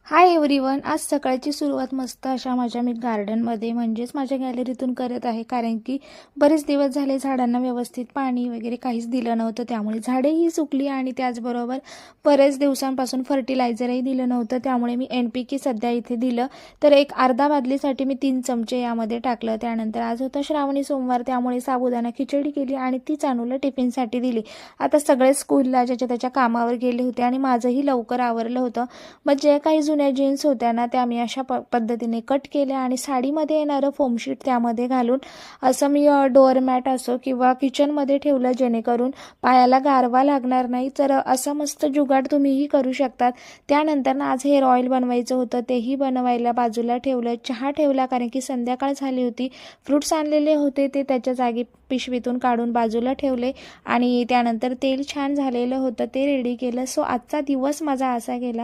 Hi everyone. आज सकाळची सुरुवात मस्त अशा माझ्या मी गार्डनमध्ये म्हणजेच माझ्या गॅलरीतून करत आहे, कारण की बरेच दिवस झाले झाडांना व्यवस्थित पाणी वगैरे काहीच दिलं नव्हतं, त्यामुळे झाडेही सुकली आणि त्याचबरोबर बरेच दिवसांपासून फर्टिलायझरही दिलं नव्हतं. त्यामुळे मी NPK सध्या इथे दिलं, तर एक अर्धा बादलीसाठी मी 3 चमचे यामध्ये टाकलं. त्यानंतर आज होता श्रावणी सोमवार, त्यामुळे साबुदाणा खिचडी केली आणि ती चानूला टिफिनसाठी दिली. आता सगळे स्कूलला ज्याच्या त्याच्या कामावर गेले होते आणि माझंही लवकर आवरलं होतं. मग जे काही जुन्या जीन्स होत्या ना, त्या मी अशा पद्धतीने कट केल्या आणि साडीमध्ये येणारं फोमशीट त्यामध्ये घालून असं मी डोअरमॅट असो किंवा किचनमध्ये ठेवलं, जेणेकरून पायाला गारवा लागणार नाही. तर असं मस्त जुगाड तुम्हीही करू शकतात. त्यानंतर ना आज हेअर ऑइल बनवायचं होतं, तेही बनवायला बाजूला ठेवलं. चहा ठेवला, कारण की संध्याकाळ झाली होती. फ्रूट्स आणलेले होते ते त्याच्या जागी पिशवीतून काढून बाजूला ठेवले आणि त्यानंतर तेल छान झालेलं होतं ते रेडी केलं. सो आजचा दिवस माझा असा गेला.